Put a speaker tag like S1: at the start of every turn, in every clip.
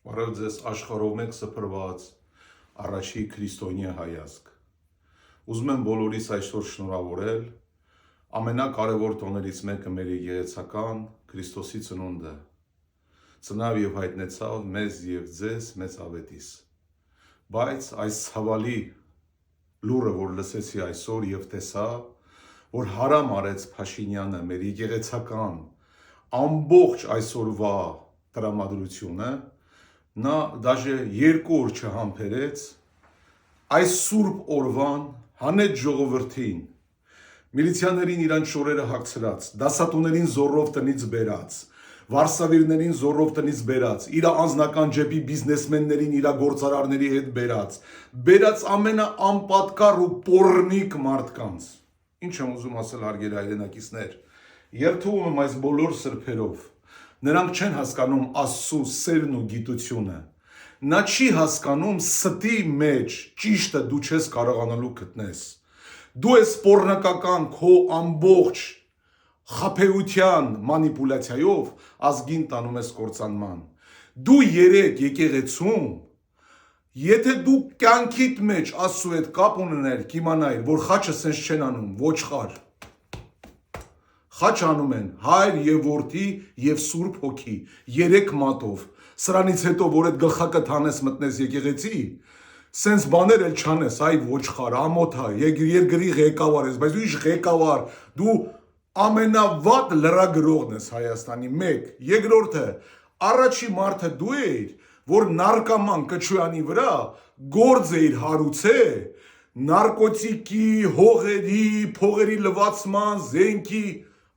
S1: Բարև ձեզ աշխարհով մեկ սփռված առաջի քրիստոնյա հայացք։ Ուզում եմ բոլորիս այսօր շնորհավորել ամենակարևոր տոներից մեկը մեր եկեղեցական Քրիստոսի ծնունդը։ Ծնավ եւ հայտնեցավ մեզ եւ ձեզ մեծ ավետիս։ Բայց այս ցավալի լուրը, որ լսեցի այսօր եւ տեսա, որ հարամ արեց Փաշինյանը մեր եկեղեցական ամբողջ այսօրվա տրամադրությունը, նա դաժե 2 օր չհամբերեց այս սուրբ օրվան հանեց ժողովրդին, միլիցիաներին իրան շորերը հագցրած, դասատուներին զորով տնից բերած, վարսավիրներին զորով տնից բերած, իր անձնական ջեբի բիզնեսմեններին իր գործարարների հետ բերած ամենաանպատկառ ու պոռնիկ մարդկանց։ Ինչ եմ ուզում ասել հարգելի հայրենակիցներ, երդվում եմ այս բոլոր սրբերով, նրանք չեն հասկանում Աստծո սերն ու գիտությունը, նա չի հասկանում ստի մեջ ճիշտը դու չես կարողանալու գտնես, դու ես պոռնակական քո ամբողջ խաբեության մանիպուլյացիայով ազգին տանում ես կործանման, դու երեք եկեղեցում, եթե դու կյանքիդ մեջ Աստծո հետ կապ ունենայր, կիմանայր, որ խաչը սենց չեն անում, ոչխար, խաչ անում են Հայր եւ Որդի եւ Սուրբ Հոգի, 3 մատով, սրանից հետո, որ այդ գլխակը թանես մտնես եկեղեցի, սենց բաներ էլ չանես, այ ոչխար, ամոթա, երկրի ղեկավար ես, բայց դու ինչ ղեկավար, դու ամենավատ լրագրողն ես Հայաստանի, 1, երկրորդը, առաջի մարդը դու էիր, որ նարկոման Կչոյանի վրա գործ էիր հարուցե, նարկոտիկի, հողերի, փողերի լվացման, զենքի,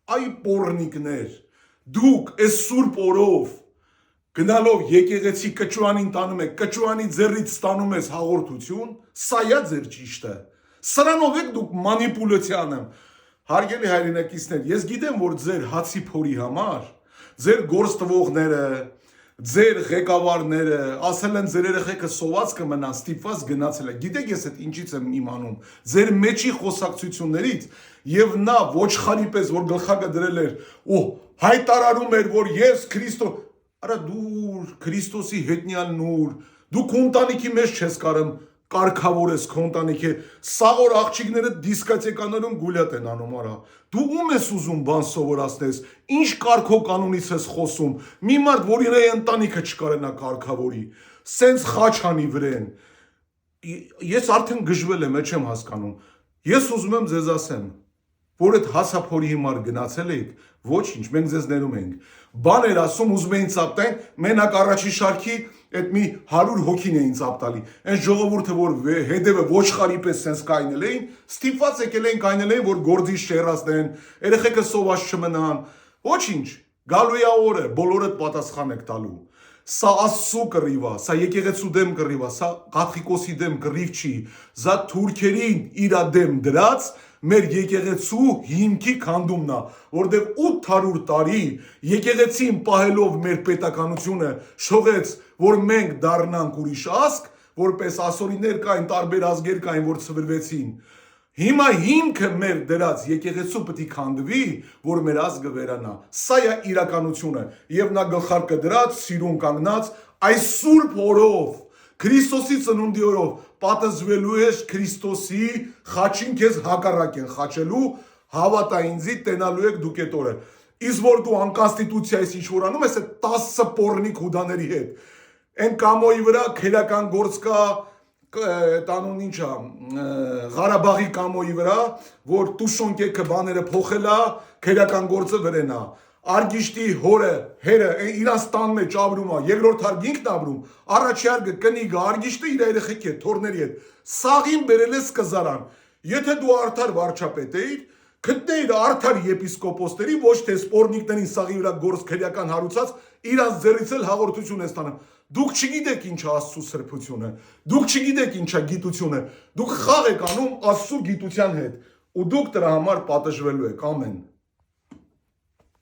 S1: այ պոռնիկներ, դուք այս սուրբ օրով գնալով եկեղեցի Կչոյանին տանում եք, Կչոյանի ձեռից ստանում ես հաղորդություն, սա է ձեր ճիշտը, սրանով եք դուք մանիպուլյացիան եմ, հարգելի հայրենակիցներ, ես գիտեմ, որ ձեր հացի փորի համար, ձեր գործ տվողները, ձեր ղեկավարները, ասել են ձեր երեխեքը սոված կմնան, ստիպված գնացել է, գիտեք ես այդ ինչից եմ իմանում, ձեր մեջի խոսակցություններից եւ նա ոչխարի պես, որ գլխակը դրել էր ու հայտարարում էր, որ ես Քրիստոս, արա դու Քրիստոսի հետնյալ նուր, դու քո ընտանիքի մեջ չես կարում կարգավորես քո ընտանիքի, սաղոր աղջիկները դիսկոտեկաներում գուլյատ են անում, արա, դու ում ես ուզում բան սովորացնես, ինչ կարգո կանոնից ես խոսում, մի մարդ, որ իր ընտանիքը չկարենա կարգավորի, սենց խաչ անի վրեն, ես արդեն գժվել եմ, չեմ հասկանում, ես ուզում եմ ձեզ ասեմ, որ այդ հասափորի հիմար գնացել եք, ոչինչ, մենք ձեզ ներում ենք, բան էր ասում, ուզում էին ծապտեն, մենակ առաջի շարքի այդ մի 100 հոգին էին ծապտալի, այն ժողովուրդը, որ հետևը ոչխարի պես սենց կայնել էին, ստիպված եկել էին կայնել էին, որ գործի շերացնեն, երեխեքը սոված չմնան, ոչինչ, գալու է օրը, բոլորը պատասխան եք տալու, սա Աստծո կռիվ է, սա եկեղեցու դեմ կռիվ է, սա Կաթողիկոսի դեմ կռիվ չի, սա թուրքերին իր դեմ դրած մեր եկեղեցու հիմքի քանդումն է, որտեղ 800 տարի եկեղեցին պահելով մեր պետականությունը շողեց, որ մենք դառնանք ուրիշ ազգ, որպես ասորիներ կային, տարբեր ազգեր կային, որ ցվրվեցին։ Հիմա հիմքը մեր դրած եկեղեցու պետք է քանդվի, որ մեր ազգը վերանա։ Սա է իրականությունը, եւ նա գլխարկը դրած, սիրուն կանգնած, այս սուրբ օրով, Քրիստոսի ծնունդի օրով պատզվելու ես Քրիստոսի խաչին քեզ հակառակ են խաչելու, հավատա ինձի տենալու եք դուք այդ օրը։ Իսկ որ դու անկոնստիտուցիայից ինչ որ անում ես, այդ 10 պոռնիկ հուդաների հետ, այն կամոյի վրա քերական գործ կա, տանուն ինչա, Ղարաբաղի կամոյի վրա, որ տուշոնկեքը բաները փոխելա, քերական գործը վրենա։ Արգիշտի հորը, հերը, իրանց տան մեջ ապրում է, երկրորդ հարգ ինքն ապրում, առաջի հարգը կնիգը, արգիշտը իր երեխեքի հետ, թորների հետ, սաղին բերել է սկզարան, եթե դու արդար վարչապետ էիր, գտնեիր արդար եպիսկոպոսների, ոչ թե սպորնիկներին սաղի վրա գործ քրեական հարուցած, իրանց ձեռից էլ հաղորդություն է ստանում, դուք չգիտեք ինչ է Աստծո սրբությունը, դուք չգիտեք ինչ է գիտությունը, դուք խաղ եք անում Աստծո գիտության հետ, ու դուք դրա համար պատժվելու եք, ամեն